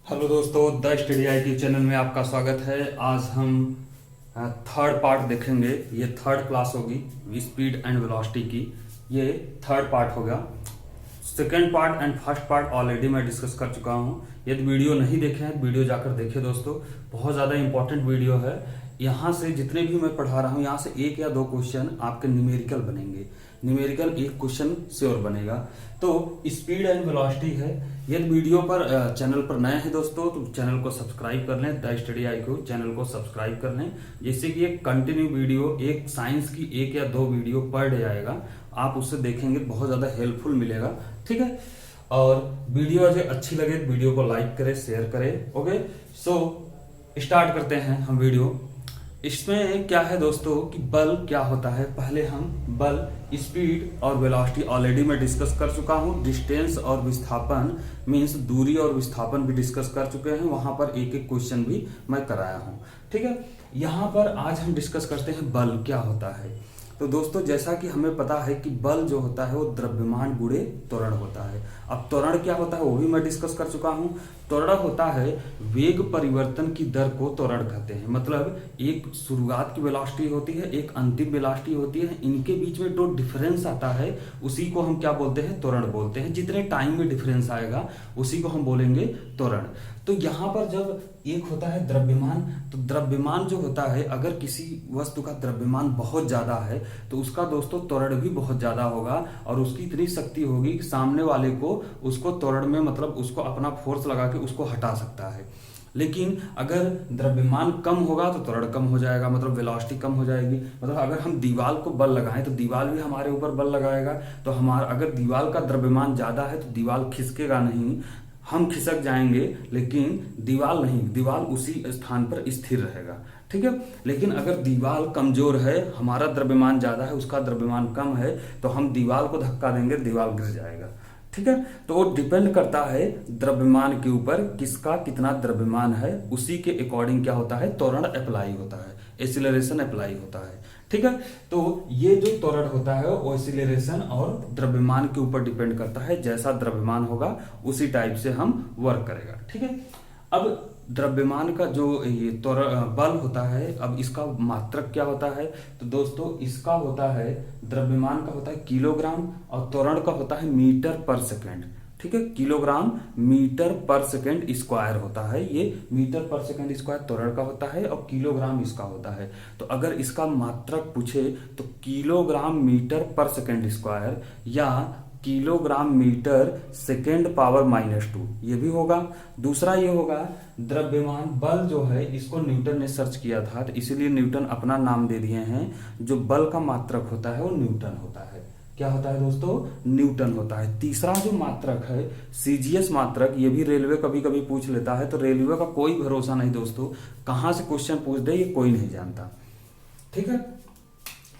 Hello दोस्तों, the study IT channel में आपका स्वागत है। आज हम थर्ड पार्ट देखेंगे। ये थर्ड क्लास होगी स्पीड एंड वेलोसिटी की। ये थर्ड पार्ट होगा। Second part and first part already मैं डिस्कस कर चुका हूँ। यदि वीडियो नहीं देखे हैं वीडियो जाकर देखें दोस्तों, बहुत ज़्यादा इंपॉर्टेंट वीडियो है। यहाँ से जितने भी मैं पढ़ा रहा हूँ, यहाँ से एक या दो क्वेश्चन आपके न्यूमेरिकल बनेंगे। न्यूमेरिकल एक क्वेश्चन श्योर बनेगा। तो स्पीड एंड वेलोसिटी है। यदि वीडियो पर चैनल पर नए हैं दोस्तों तो चैनल को सब्सक्राइब कर लें। द स्टडी आई को चैनल को सब्सक्राइब कर लें, जिससे कि एक कंटिन्यू वीडियो, एक साइंस की एक या दो वीडियो पर डे आएगा। आप उससे देखेंगे बहुत ज़्यादा हेल्पफुल मिलेगा। ठीक है। और वीडियो अगर अच्छी लगे तो वीडियो को लाइक करें, शेयर करें। ओके, सो स्टार्ट करते हैं हम वीडियो। इसमें क्या है दोस्तों कि बल क्या होता है। पहले हम बल, स्पीड और वेलोसिटी ऑलरेडी मैं डिस्कस कर चुका हूं। डिस्टेंस और विस्थापन मींस दूरी और विस्थापन भी डिस्कस कर चुके हैं। वहां पर एक एक क्वेश्चन भी मैं कराया हूं। ठीक है। यहां पर आज हम डिस्कस करते हैं बल क्या होता है। तो दोस्तों, जैसा कि हमें पता है कि बल जो होता है वो द्रव्यमान गुणे त्वरण होता है। अब त्वरण क्या होता है वो भी मैं डिस्कस कर चुका हूं। त्वरण होता है वेग परिवर्तन की दर को त्वरण कहते हैं। मतलब एक शुरुआत की वेलोसिटी होती है, एक अंतिम वेलोसिटी होती है, इनके बीच में जो डिफरेंस आता है उसी को हम क्या बोलते हैं, त्वरण बोलते हैं। जितने टाइम में डिफरेंस आएगा उसी को हम बोलेंगे त्वरण। तो यहाँ पर जब एक होता है द्रव्यमान, तो द्रव्यमान जो होता है, अगर किसी वस्तु का द्रव्यमान बहुत ज्यादा है तो उसका दोस्तों त्वरण भी बहुत ज्यादा होगा और उसकी इतनी शक्ति होगी कि सामने वाले को उसको त्वरण में, मतलब उसको अपना फोर्स लगा के उसको हटा सकता है। लेकिन अगर द्रव्यमान कम होगा तो त्वरण कम हो जाएगा, मतलब वेलोसिटी कम हो जाएगी। मतलब अगर हम दीवार को बल लगाएं तो दीवार भी हमारे ऊपर बल लगाएगा। तो हमारा अगर दीवार का द्रव्यमान ज्यादा है तो दीवार खिसकेगा नहीं, हम खिसक जाएंगे, लेकिन दीवार नहीं, दीवार उसी स्थान पर स्थिर रहेगा। ठीक है। लेकिन अगर दीवार कमजोर है, हमारा द्रव्यमान ज्यादा है, उसका द्रव्यमान कम है, तो हम दीवार को धक्का देंगे, दीवार गिर जाएगा। ठीक है। तो वो डिपेंड करता है द्रव्यमान के ऊपर, किसका कितना द्रव्यमान है, उसी के अकॉर्डिंग क्या होता है, त्वरण अप्लाई होता है, एक्सीलरेशन अप्लाई होता है। ठीक है। तो ये जो त्वरण होता है वो एक्सीलरेशन और द्रव्यमान के ऊपर डिपेंड करता है। जैसा द्रव्यमान होगा उसी टाइप से हम वर्क करेगा। ठीक है। अब द्रव्यमान का जो ये बल होता है, अब इसका मात्रक क्या होता है, तो दोस्तों इसका होता है, द्रव्यमान का होता है किलोग्राम और त्वरण का होता है मीटर पर सेकेंड। ठीक है। किलोग्राम मीटर पर सेकेंड स्क्वायर होता है। ये मीटर पर सेकेंड स्क्वायर त्वरण का होता है और किलोग्राम इसका होता है। तो अगर इसका मात्रक पूछे तो किलोग्राम मीटर पर सेकेंड स्क्वायर या किलोग्राम मीटर सेकेंड पावर -2 ये भी होगा। दूसरा ये होगा द्रव्यमान बल जो है, इसको न्यूटन ने सर्च किया था तो इसीलिए न्यूटन अपना नाम दे दिए हैं। जो बल का मात्रक होता है वो न्यूटन होता है। क्या होता है दोस्तों, न्यूटन होता है। तीसरा जो मात्रक है सीजीएस मात्रक, ये भी रेलवे कभी कभी पूछ लेता है। तो रेलवे का कोई भरोसा नहीं दोस्तों, कहां से क्वेश्चन पूछ दे ये कोई नहीं जानता। ठीक है।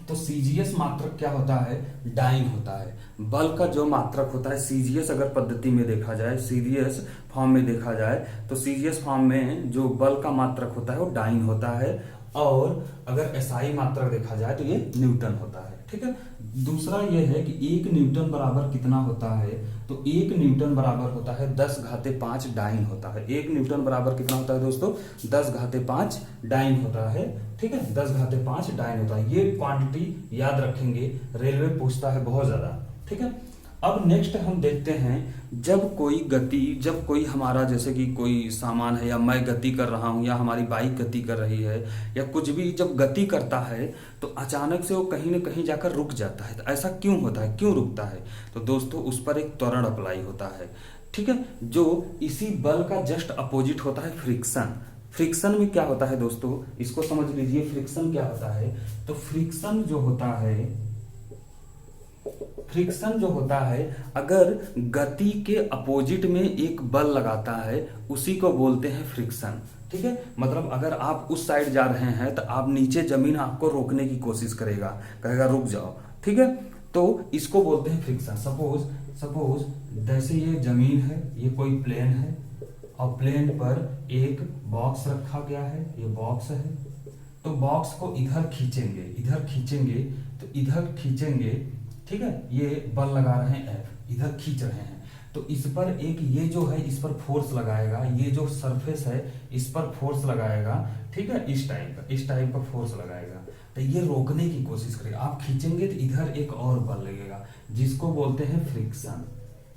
तो सीजीएस मात्रक क्या होता है, डाइन होता है। बल का जो मात्रक होता है सीजीएस, अगर पद्धति में देखा जाए, सीजीएस फॉर्म में देखा जाए, तो सीजीएस फॉर्म में जो बल का मात्रक होता है वो डाइन होता है। और अगर एसआई मात्रक देखा जाए तो ये न्यूटन होता है। ठीक है। दूसरा ये है कि 1 न्यूटन बराबर कितना होता है, तो 1 न्यूटन बराबर होता है 10⁵ डाइन होता है। 1 न्यूटन बराबर कितना होता है दोस्तों, 10⁵ डाइन होता है। ठीक है। 10⁵ डाइन होता है। ये क्वांटिटी याद रखेंगे, रेलवे पूछता है बहुत ज्यादा। ठीक है। अब नेक्स्ट हम देखते हैं, जब कोई हमारा, जैसे कि कोई सामान है या मैं गति कर रहा हूं या हमारी बाइक गति कर रही है या कुछ भी जब गति करता है तो अचानक से वो कहीं ना कहीं जाकर रुक जाता है। तो ऐसा क्यों होता है, क्यों रुकता है, तो दोस्तों उस पर एक त्वरण अप्लाई होता है। ठीक है। जो इसी बल का जस्ट अपोजिट होता है फ्रिक्शन। फ्रिक्शन में क्या होता है दोस्तों, इसको समझ लीजिए। फ्रिक्शन क्या होता है, तो फ्रिक्शन जो होता है, फ्रिक्शन जो होता है, अगर गति के अपोजिट में एक बल लगाता है उसी को बोलते हैं फ्रिक्शन। ठीक है। मतलब अगर आप उस साइड जा रहे हैं तो आप नीचे जमीन आपको रोकने की कोशिश करेगा, कहेगा रुक जाओ। ठीक है। तो इसको बोलते हैं फ्रिक्शन। सपोज जैसे ये जमीन है, ये कोई प्लेन है और प्लेन पर एक बॉक्स रखा गया है, ये बॉक्स है। तो बॉक्स को इधर खींचेंगे, तो इधर खींचेंगे। ठीक है। ये बल लगा रहे हैं F, इधर खींच रहे हैं। तो इस पर एक ये जो है इस पर फोर्स लगाएगा, ये जो सरफेस है इस पर फोर्स लगाएगा, ठीक है, इस टाइप का फोर्स लगाएगा। तो ये रोकने की कोशिश करेगा, आप खींचेंगे तो इधर एक और बल लगेगा जिसको बोलते हैं फ्रिक्शन,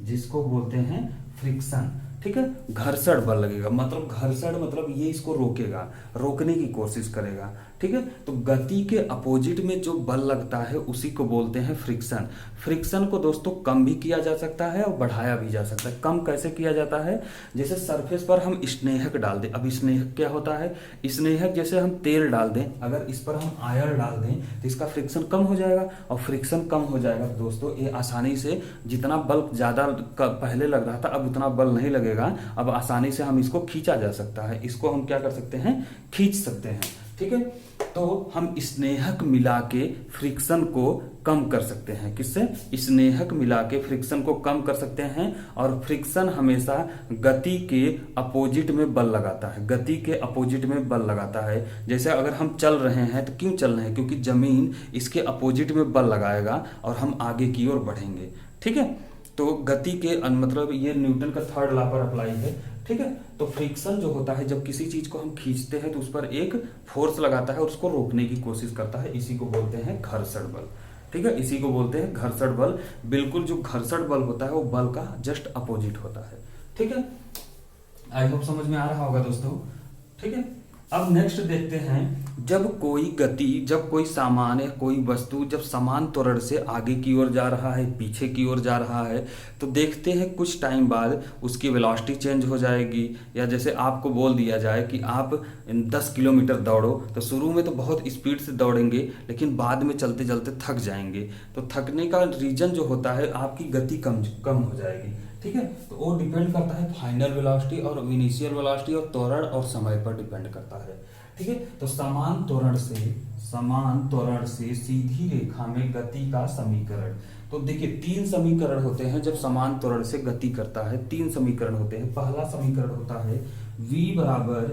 जिसको बोलते हैं फ्रिक्शन, ठीक है। घर्षण बल लगेगा, मतलब घर्षण मतलब ये इसको रोकेगा, रोकने की कोशिश करेगा, ठीक है। तो गति के अपोजिट में जो बल लगता है उसी को बोलते हैं फ्रिक्शन। फ्रिक्शन को दोस्तों कम भी किया जा सकता है और बढ़ाया भी जा सकता है। कम कैसे किया जाता है, जैसे सरफेस पर हम स्नेहक डाल दें। अब स्नेहक क्या होता है, स्नेहक जैसे हम तेल डाल दें, अगर इस पर हम आयर डाल दें तो इसका फ्रिक्शन कम हो जाएगा, और फ्रिक्शन कम हो जाएगा तो दोस्तों ये आसानी से, जितना बल ज्यादा पहले लग रहा था अब उतना बल नहीं लगेगा, अब आसानी से हम इसको खींचा जा सकता है। इसको हम क्या कर सकते हैं, खींच सकते हैं, ठीक है। तो हम स्नेहक मिला के फ्रिक्शन को कम कर सकते हैं, किससे, स्नेहक मिला के फ्रिक्शन को कम कर सकते हैं। और फ्रिक्शन हमेशा गति के अपोजिट में बल लगाता है, गति के अपोजिट में बल लगाता है। जैसे अगर हम चल रहे हैं तो क्यों चल रहे हैं, क्योंकि जमीन इसके अपोजिट में बल लगाएगा और हम आगे की ओर बढ़ेंगे, ठीक है। तो गति के मतलब ये न्यूटन का थर्ड लॉ पर अप्लाई है, ठीक है। तो फ्रिक्शन जो होता है, जब किसी चीज को हम खींचते हैं तो उस पर एक फोर्स लगाता है और उसको रोकने की कोशिश करता है, इसी को बोलते हैं घर्षण बल, ठीक है, इसी को बोलते हैं घर्षण बल। बिल्कुल जो घर्षण बल होता है वो बल का जस्ट अपोजिट होता है, ठीक है। आई होप समझ में आ रहा होगा दोस्तों, ठीक है। अब नेक्स्ट देखते हैं, जब कोई गति, जब कोई सामान या कोई वस्तु जब समान त्वरण से आगे की ओर जा रहा है, पीछे की ओर जा रहा है, तो देखते हैं कुछ टाइम बाद उसकी वेलोसिटी चेंज हो जाएगी। या जैसे आपको बोल दिया जाए कि आप 10 किलोमीटर दौड़ो, तो शुरू में तो बहुत स्पीड से दौड़ेंगे लेकिन बाद में चलते चलते थक जाएंगे। तो थकने का रीजन जो होता है, आपकी गति कम हो जाएगी, ठीक है। तो वो डिपेंड करता है फाइनल वेलोसिटी और इनिशियल वेलोसिटी और त्वरण और समय पर डिपेंड करता है, ठीक है। तो समान त्वरण से सीधी रेखा में गति का समीकरण, तो देखिए 3 समीकरण होते हैं जब समान त्वरण से गति करता है। 3 समीकरण होते हैं। पहला समीकरण होता है v बराबर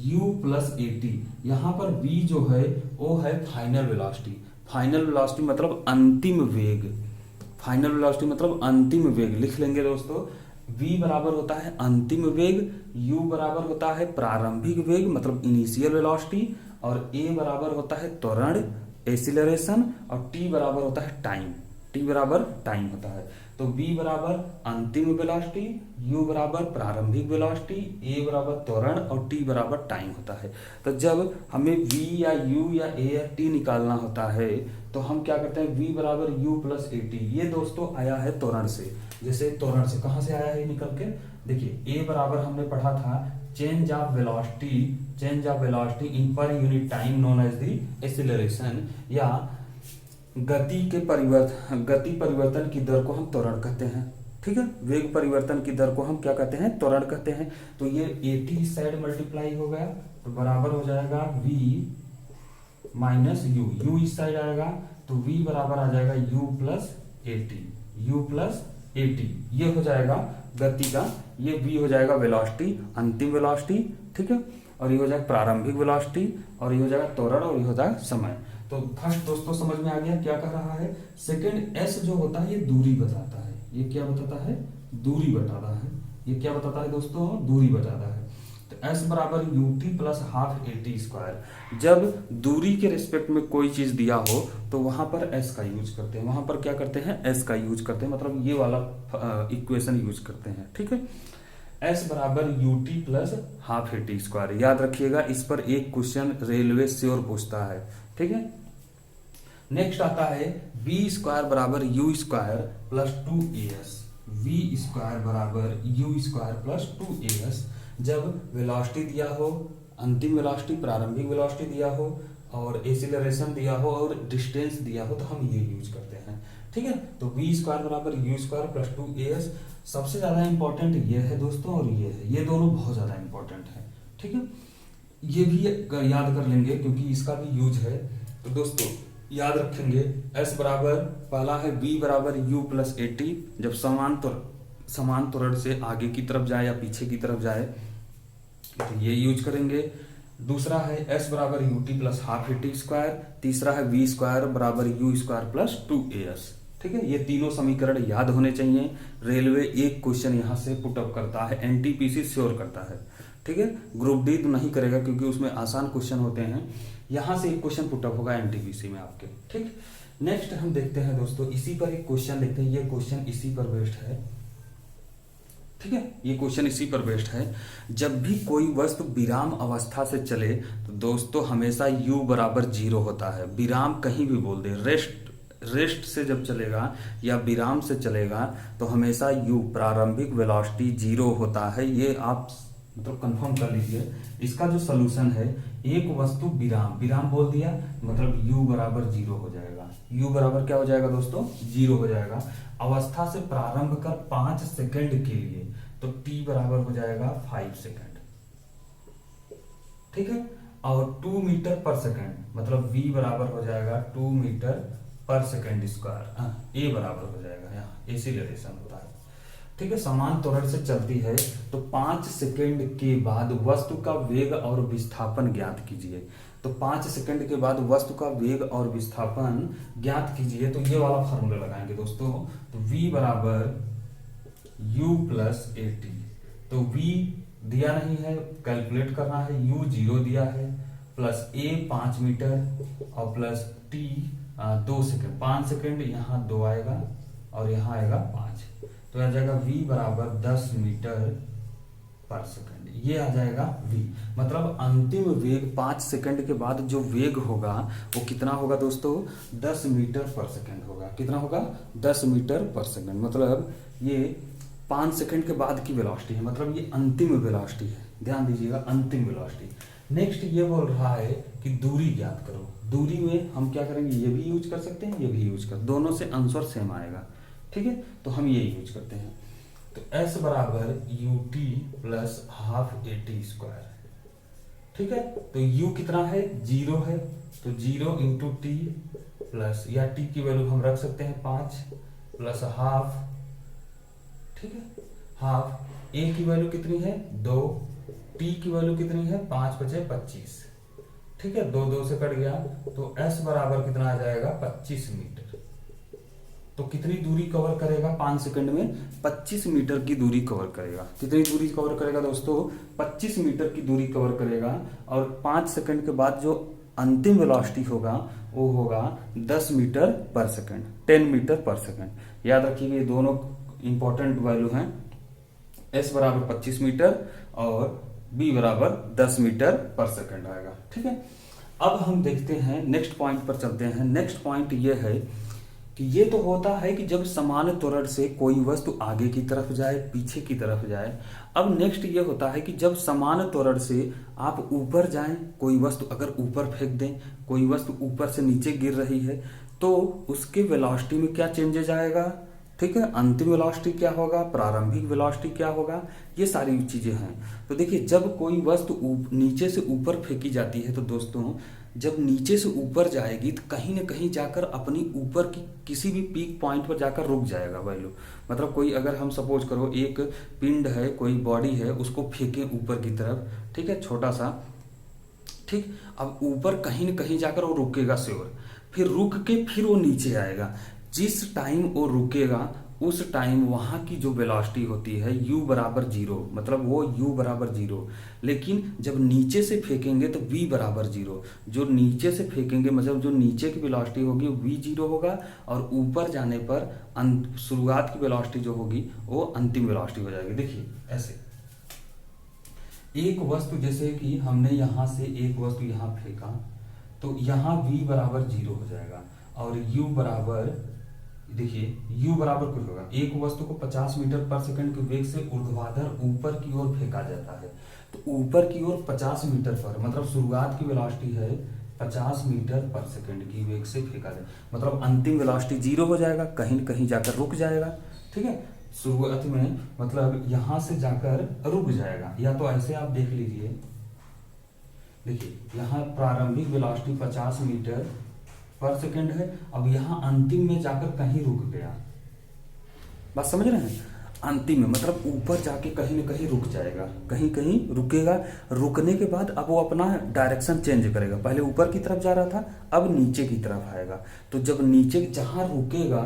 u प्लस at। यहाँ पर v जो है वो है फाइनल वेलोसिटी। फाइनल वेलोसिटी मतलब अंतिम वेग, फाइनल वेलोसिटी मतलब अंतिम वेग लिख लेंगे दोस्तों। v बराबर होता है अंतिम वेग, u बराबर होता है प्रारंभिक वेग मतलब इनिशियल वेलोसिटी, और a बराबर होता है त्वरण एक्सीलरेशन, और t बराबर होता है टाइम, t बराबर टाइम होता है। तो v बराबर अंतिम वेलोसिटी, u बराबर प्रारंभिक वेलोसिटी, a बराबर त्वरण और t बराबर टाइम होता है। तो जब हमें v या u या a या t निकालना होता है तो हम क्या करते हैं, v बराबर u प्लस at। ये दोस्तों आया है त्वरण से। जैसे त्वरण से कहाँ से आया है निकल के, देखिए a बराबर हमने पढ़ा था change of velocity in per unit time known as the acceleration, या गति परिवर्तन की दर को हम त्वरण कहते हैं, ठीक है। वेग परिवर्तन की दर को हम क्या कहते हैं, त्वरण कहते हैं। तो ये at इस साइड मल्टीप्लाई हो गया तो बराबर हो जाएगा v माइनस u इस साइड आएगा तो v बराबर आ जाएगा u प्लस at। ये हो जाएगा गति का, ये v हो जाएगा वेलोसिटी, अंतिम वेलोसिटी, ठीक है। और ये हो जाएगा प्रारंभिक वेलोसिटी, और ये हो जाएगा त्वरण, और ये हो जाएगा समय। तो फर्स्ट दोस्तों समझ में आ गया क्या कह रहा है। सेकंड s जो होता है ये दूरी बताता है। ये क्या बताता है, दूरी बताता है। ये क्या बताता है दोस्तों, दूरी बताता है। तो s बराबर ut plus half at square. जब दूरी के रिस्पेक्ट में कोई चीज दिया हो तो वहां पर s का यूज करते हैं, वहां पर क्या करते हैं, s का यूज करते हैं, मतलब ये वाला इक्वेशन यूज करते हैं, ठीक है। s बराबर ut plus half at square. याद रखिएगा, इस पर एक क्वेश्चन रेलवे श्योर पूछता है, ठीक है। नेक्स्ट आता है v स्क्वायर बराबर u square plus 2as। v square बराबर u स्क्वायर प्लस 2as। जब वेलोसिटी दिया हो, अंतिम वेलोसिटी, प्रारंभिक वेलोसिटी दिया हो, और एक्सीलरेशन दिया हो और डिस्टेंस दिया हो, तो हम ये यूज करते हैं, ठीक है। तो v स्क्वायर बराबर u स्क्वायर प्लस 2as। सबसे ज्यादा इंपॉर्टेंट ये है दोस्तों, और ये है, ये दोनों बहुत ज्यादा इंपॉर्टेंट है, ठीक है। ये भी याद कर लेंगे क्योंकि इसका भी यूज है। तो दोस्तों याद रखेंगे, s बराबर, पहला है v बराबर u प्लस at। जब समान त्वरण से आगे की तरफ जाए या पीछे की तरफ जाए तो ये यूज करेंगे। दूसरा है s बराबर ut plus half at square. तीसरा है v स्क्वायर बराबर u स्क्वायर प्लस 2as, ठीक है, ये तीनों समीकरण याद होने चाहिए। रेलवे एक क्वेश्चन यहाँ से पुटअप करता है, एनटीपीसी श्योर करता है, ठीक है। ग्रुप डी तो नहीं करेगा क्योंकि उसमें आसान क्वेश्चन होते हैं। यहाँ से एक क्वेश्चन पुटअप होगा एनटीपीसी में आपके, ठीक। नेक्स्ट हम देखते हैं दोस्तों, इसी पर एक क्वेश्चन देखते हैं। ये क्वेश्चन इसी पर बेस्ड है, ठीक है, ये क्वेश्चन इसी पर बेस्ड है। जब भी कोई वस्तु विराम अवस्था से चले तो दोस्तों हमेशा u बराबर 0 होता है। विराम कहीं भी बोल दे, रेस्ट से जब चलेगा या विराम से चलेगा तो हमेशा u प्रारंभिक वेलोसिटी 0 होता है। ये आप मतलब कंफर्म कर लीजिए। इसका जो सोल्यूशन है, एक वस्तु विराम बोल दिया मतलब u बराबर 0 हो जाएगा। u बराबर क्या हो जाएगा दोस्तों? 0 हो जाएगा। अवस्था से प्रारंभ कर 5 सेकंड के लिए तो t बराबर हो जाएगा 5 सेकंड, ठीक है। और 2 मीटर पर सेकंड मतलब v बराबर हो जाएगा 2 मीटर पर सेकंड स्क्वायर। a बराबर हो जाएगा, यहाँ एक्सीलरेशन होता है, ठीक है। समान त्वरण से चलती है तो 5 सेकंड के बाद वस्तु का वेग और विस्थापन ज्ञात कीजिए। तो 5 सेकंड के बाद वस्तु का वेग और विस्थापन ज्ञात कीजिए। तो ये वाला फॉर्मूला लगाएंगे दोस्तों। तो v बराबर u प्लस ए टी। तो v दिया नहीं है, कैलकुलेट करना है। u 0 दिया है, प्लस a 5 मीटर और प्लस t 2 सेकंड। 5 सेकंड यहाँ 2 आएगा और यहाँ आएगा 5, तो आ जाएगा v बराबर 10 मीटर पर सेकंड। ये आ जाएगा v, मतलब अंतिम वेग 5 सेकंड के बाद जो वेग होगा वो कितना होगा दोस्तों? 10 मीटर पर सेकंड होगा। कितना होगा? 10 मीटर पर सेकंड। मतलब ये 5 सेकंड के बाद की वेलोसिटी है, मतलब ये अंतिम वेलोसिटी है। ध्यान दीजिएगा, अंतिम वेलोसिटी। नेक्स्ट ये बोल रहा है कि दूरी ज्ञात करो। दूरी में हम क्या करेंगे? ये भी यूज कर सकते हैं, ये भी यूज कर, दोनों से आंसर सेम आएगा, ठीक है। तो हम ये यूज करते हैं। तो s बराबर ut plus half A T square, ठीक है। तो u कितना है? 0 है, तो 0 इंटू टी प्लस, या t की वैल्यू हम रख सकते हैं 5 प्लस हाफ, ठीक है। हाफ a की वैल्यू कितनी है? 2, t की वैल्यू कितनी है? 5 बचे 25, ठीक है। 2 2 से कट गया, तो s बराबर कितना आ जाएगा? 25 मीटर। तो कितनी दूरी कवर करेगा 5 सेकंड में? 25 मीटर की दूरी कवर करेगा। कितनी दूरी कवर करेगा दोस्तों? 25 मीटर की दूरी कवर करेगा। और 5 सेकंड के बाद जो अंतिम वेलोसिटी होगा वो होगा 10 मीटर पर सेकंड, 10 मीटर पर सेकंड। याद रखिए ये दोनों इंपॉर्टेंट वैल्यू हैं। s बराबर 25 मीटर और b बराबर 10 मीटर पर सेकंड आएगा, ठीक है। अब हम देखते हैं नेक्स्ट पॉइंट पर चलते हैं। नेक्स्ट पॉइंट ये है कि ये तो होता है कि जब समान त्वरण से कोई वस्तु आगे की तरफ जाए, पीछे की तरफ जाए। अब नेक्स्ट ये होता है कि जब समान त्वरण से आप ऊपर जाएं, कोई वस्तु अगर ऊपर फेंक दें, कोई वस्तु ऊपर से नीचे गिर रही है, तो उसके वेलोसिटी में क्या चेंजेस आएगा, ठीक है। अंतिम वेलोसिटी क्या होगा, प्रारंभिक वेलोसिटी क्या होगा, ये सारी चीजें हैं। तो देखिए, जब कोई वस्तु नीचे से ऊपर फेंकी जाती है तो दोस्तों जब नीचे से ऊपर जाएगी तो कहीं ना कहीं जाकर अपनी ऊपर की किसी भी पीक पॉइंट पर जाकर रुक जाएगा वैल्यू। मतलब कोई अगर हम सपोज करो एक पिंड है, कोई बॉडी है, उसको फेंके ऊपर की तरफ, ठीक है, छोटा सा, ठीक। अब ऊपर कहीं ना कहीं जाकर वो रुकेगा श्योर, फिर रुक के फिर वो नीचे आएगा। जिस टाइम वो रुकेगा उस टाइम वहां की जो वेलोसिटी होती है u बराबर 0, मतलब वो u बराबर 0। लेकिन जब नीचे से फेंकेंगे तो v बराबर 0। जो नीचे से फेंकेंगे मतलब जो नीचे की वेलोसिटी होगी v 0 होगा, और ऊपर जाने पर शुरुआत की वेलोसिटी जो होगी वो अंतिम वेलोसिटी हो जाएगी। देखिए ऐसे एक वस्तु, जैसे कि हमने यहां से एक वस्तु यहां फेंका तो यहाँ v बराबर 0 हो जाएगा, और u बराबर, देखिए u बराबर कुछ होगा, एक वस्तु को 50 मीटर पर सेकंड के वेग से ऊर्ध्वाधर ऊपर की ओर फेंका जाता है। तो ऊपर की ओर 50 मीटर पर, मतलब शुरुआत की वेलोसिटी है 50 मीटर पर सेकंड की वेग से फेंका जाए, मतलब अंतिम वेलोसिटी 0 हो जाएगा, कहीं कहीं जाकर रुक जाएगा, ठीक है। शुरुआत में मतलब यहां से जाकर रुक जाएगा, या तो ऐसे आप देख लीजिए। देखिए यहाँ प्रारंभिक वेलोसिटी 50 मीटर पर सेकंड है, अब यहाँ अंतिम में जाकर कहीं रुक गया। बात समझ रहे हैं? अंतिम में मतलब ऊपर जाके कहीं न कहीं रुक जाएगा, कहीं कहीं रुकेगा। रुकने के बाद अब वो अपना डायरेक्शन चेंज करेगा। पहले ऊपर की तरफ जा रहा था, अब नीचे की तरफ आएगा। तो जब नीचे जहां रुकेगा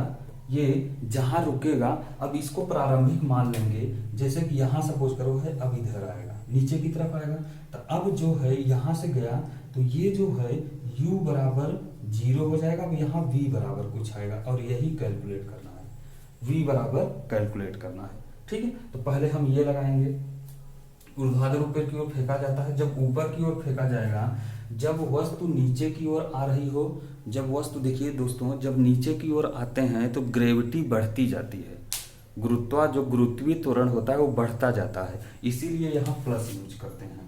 ये जहां रुकेगा, अब इसको प्रारंभिक मान लेंगे, जैसे कि यहां सपोज करो है, अब इधर आएगा, नीचे की तरफ आएगा, तो अब जो है यहां से गया तो ये जो है u बराबर 0 हो जाएगा। अब यहाँ v बराबर कुछ आएगा और यही कैलकुलेट करना है, v बराबर कैलकुलेट करना है। ठीक है, तो पहले हम ये लगाएंगे, ऊर्ध्वाधर ऊपर की ओर फेंका जाता है। जब ऊपर की ओर फेंका जाएगा, जब वस्तु नीचे की ओर आ रही हो, जब वस्तु देखिए दोस्तों, जब नीचे की ओर आते हैं तो ग्रेविटी बढ़ती जाती है, जो गुरुत्वीय त्वरण होता है वो बढ़ता जाता है, इसीलिए यहाँ प्लस यूज करते हैं।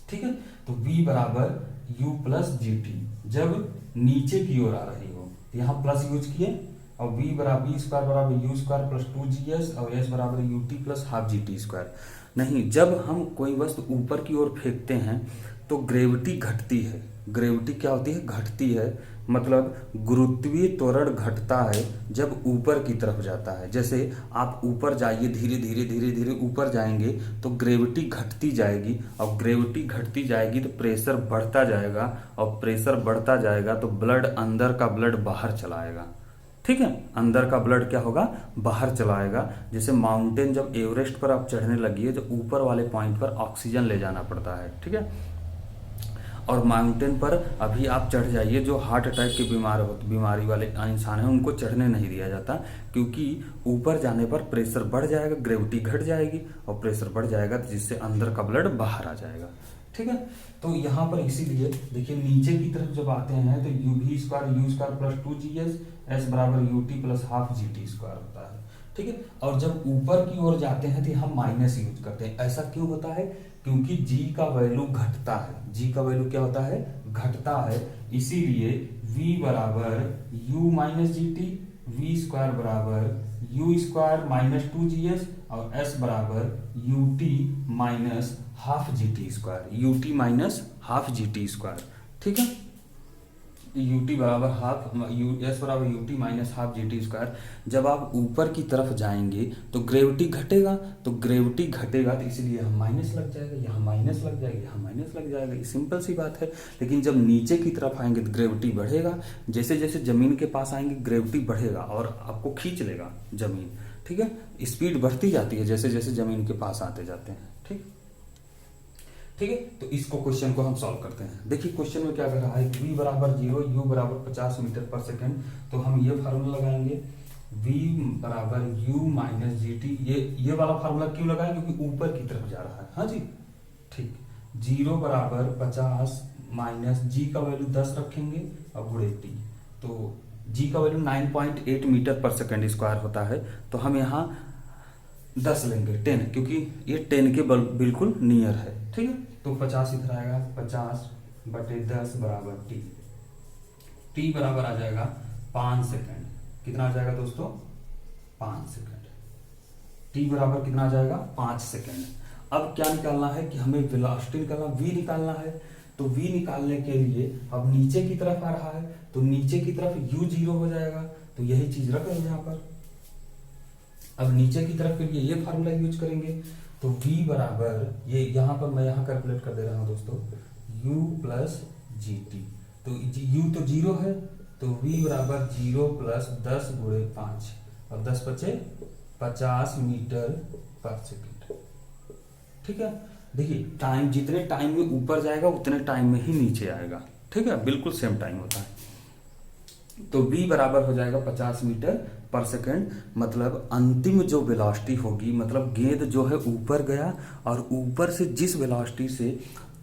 ठीक है, तो v बराबर u प्लस जी टी, जब नीचे की ओर आ रही हो तो यहाँ प्लस यूज किए, और v बराबर v स्क्वायर बराबर u स्क्वायर प्लस 2gs और s बराबर ut plus half G T square. नहीं, जब हम कोई वस्तु ऊपर की ओर फेंकते हैं तो ग्रेविटी घटती है। ग्रेविटी क्या होती है? घटती है, मतलब गुरुत्वीय त्वरण घटता है जब ऊपर की तरफ जाता है। जैसे आप ऊपर जाइए, धीरे धीरे धीरे धीरे ऊपर जाएंगे तो ग्रेविटी घटती जाएगी, और ग्रेविटी घटती जाएगी तो प्रेशर बढ़ता जाएगा, और प्रेशर बढ़ता जाएगा तो ब्लड, अंदर का ब्लड बाहर चलाएगा। ठीक है, अंदर का ब्लड क्या होगा? बाहर चलाएगा। जैसे माउंटेन, जब एवरेस्ट पर आप चढ़ने लगिए तो ऊपर वाले पॉइंट पर ऑक्सीजन ले जाना पड़ता है। ठीक है, और माउंटेन पर अभी आप चढ़ जाइए, जो हार्ट अटैक के बीमारी वाले इंसान हैं उनको चढ़ने नहीं दिया जाता, क्योंकि ऊपर जाने पर प्रेशर बढ़ जाएगा, ग्रेविटी घट जाएगी, और प्रेशर बढ़ जाएगा तो जिससे अंदर का ब्लड बाहर आ जाएगा। ठीक है, तो यहाँ पर इसीलिए देखिए नीचे की तरफ जब आते हैं तो u square plus 2gs s बराबर ut plus half G T square होता है। ठीक है, और जब ऊपर की ओर जाते हैं तो हम माइनस यूज करते हैं। ऐसा क्यों होता है? क्योंकि g का वैल्यू घटता है। g का वैल्यू क्या होता है? घटता है, इसीलिए v बराबर u minus G T, v square बराबर u स्क्वायर माइनस 2gs और s बराबर ut minus half G T square, ut minus half G T square. ठीक है, ut बराबर हाफ, s बराबर ut minus half G T square. जब आप ऊपर की तरफ जाएंगे तो ग्रेविटी घटेगा, तो ग्रेविटी घटेगा तो इसलिए यहाँ माइनस लग जाएगा, यहाँ माइनस लग जाएगा, यहाँ माइनस लग जाएगा, ये सिंपल सी बात है। लेकिन जब नीचे की तरफ आएंगे तो ग्रेविटी बढ़ेगा, जैसे जैसे जमीन के पास आएंगे ग्रेविटी बढ़ेगा और आपको खींच लेगा जमीन। ठीक है, स्पीड बढ़ती जाती है जैसे जैसे जमीन के पास आते जाते हैं। ठीक है, तो इसको क्वेश्चन को हम सॉल्व करते हैं। देखिए क्वेश्चन में क्या कर रहा है, v बराबर 0, u बराबर 50 मीटर पर सेकेंड, तो हम ये फार्मूला लगाएंगे, v बराबर u माइनस जी टी। ये वाला फार्मूला क्यों लगाएं? क्योंकि ऊपर की तरफ जा रहा है। हाँ जी, ठीक, 0 बराबर 50 माइनस जी का वैल्यू 10 रखेंगे और गुणे टी, तो जी का वैल्यू 9.8 मीटर पर सेकेंड स्क्वायर होता है, तो हम यहाँ 10 लेंगे, 10, क्योंकि ये 10 के बिल्कुल नियर है। ठीक है, तो 50 इधर आएगा, 50/10 बराबर टी बराबर आ जाएगा 5 सेकेंड। कितना आ जाएगा दोस्तों? 5 सेकेंड। टी बराबर कितना आ जाएगा? 5 सेकेंड। अब क्या निकालना है कि हमें वेलोसिटी निकालना, v निकालना है। तो v निकालने के लिए अब नीचे की तरफ आ रहा है, तो नीचे की तरफ u 0 हो जाएगा, तो यही चीज रख लेंगे यहाँ पर। अब नीचे की तरफ के लिए ये फार्मूला यूज करेंगे, तो v बराबर, ये यहाँ पर मैं यहाँ कैलकुलेट कर दे रहा हूँ दोस्तों, u प्लस जी टी, तो u तो 0 है, तो v बराबर 0 प्लस 10 गुणे 5 और 10 बचे 50 मीटर पर सेकेंड। ठीक है, देखिए टाइम, जितने टाइम में ऊपर जाएगा उतने टाइम में ही नीचे आएगा। ठीक है, बिल्कुल सेम टाइम होता है। तो v बराबर हो जाएगा 50 मीटर पर सेकेंड, मतलब अंतिम जो वेलोसिटी होगी, मतलब गेंद जो है ऊपर गया और ऊपर से जिस वेलोसिटी से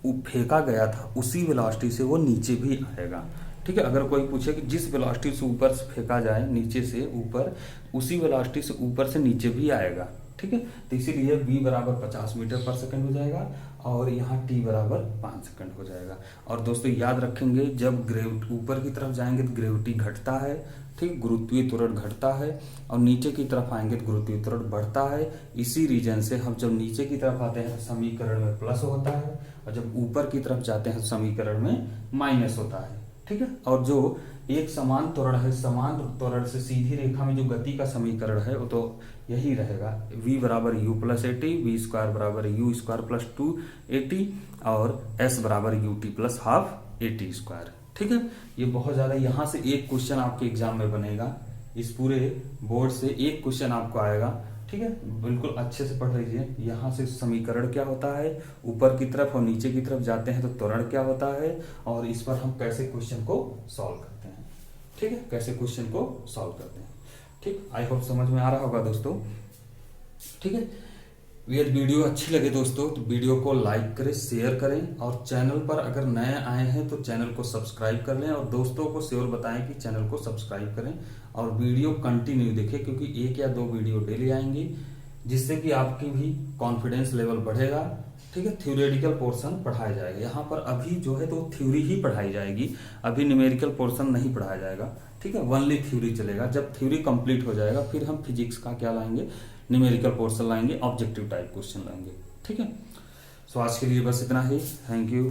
फेंका गया था उसी वेलोसिटी से वो नीचे भी आएगा। ठीक है, अगर कोई पूछे कि जिस वेलोसिटी से ऊपर से फेंका जाए नीचे से ऊपर, उसी वेलोसिटी से ऊपर से नीचे भी आएगा। ठीक है, तो इसीलिए v बराबर 50 मीटर पर सेकंड हो जाएगा और यहाँ t बराबर 5 सेकंड हो जाएगा। और दोस्तों याद रखेंगे, जब ग्रेविटी ऊपर की तरफ जाएंगे तो ग्रेविटी घटता है, ठीक, गुरुत्वीय त्वरण घटता है, और नीचे की तरफ आएंगे तो गुरुत्वीय त्वरण बढ़ता है। इसी रीजन से हम जब नीचे की तरफ आते हैं तो समीकरण में प्लस होता है, और जब ऊपर की तरफ जाते हैं तो समीकरण में माइनस होता है। ठीक है, और जो एक समान त्वरण है, समान त्वरण से सीधी रेखा में जो गति का समीकरण है वो तो यही रहेगा, v बराबर u plus a t, v square बराबर u स्क्वायर प्लस 2at और s बराबर ut plus half at square. ठीक है, ये बहुत ज्यादा, यहाँ से एक क्वेश्चन आपके एग्जाम में बनेगा, इस पूरे बोर्ड से एक क्वेश्चन आपको आएगा, ठीक है। बिल्कुल अच्छे से पढ़ लीजिए। यहाँ से समीकरण क्या होता है, ऊपर की तरफ और नीचे की तरफ जाते हैं तो त्वरण क्या होता है, और इस पर हम कैसे क्वेश्चन को सॉल्व करते हैं, ठीक है, कैसे क्वेश्चन को सॉल्व करते हैं। ठीक, आई होप समझ में आ रहा होगा दोस्तों, ठीक है। यदि वीडियो अच्छी लगे दोस्तों तो वीडियो को लाइक करें, शेयर करें, और चैनल पर अगर नए आए हैं तो चैनल को सब्सक्राइब कर लें, और दोस्तों को शेयर बताएं कि चैनल को सब्सक्राइब करें, और वीडियो कंटिन्यू देखें, क्योंकि 1 या 2 वीडियो डेली आएंगी, जिससे कि आपकी भी कॉन्फिडेंस लेवल बढ़ेगा, ठीक है। थ्योरेटिकल पोर्शन पढ़ाया जाएगा यहाँ पर, अभी जो है तो थ्योरी ही पढ़ाई जाएगी, अभी न्यूमेरिकल पोर्शन नहीं पढ़ाया जाएगा, ठीक है। ओनली थ्योरी चलेगा। जब थ्योरी कंप्लीट हो जाएगा फिर हम फिजिक्स का क्या लाएंगे, न्यूमेरिकल पोर्शन लाएंगे, ऑब्जेक्टिव टाइप क्वेश्चन लाएंगे, ठीक है। सो आज के लिए बस इतना ही। Thank you.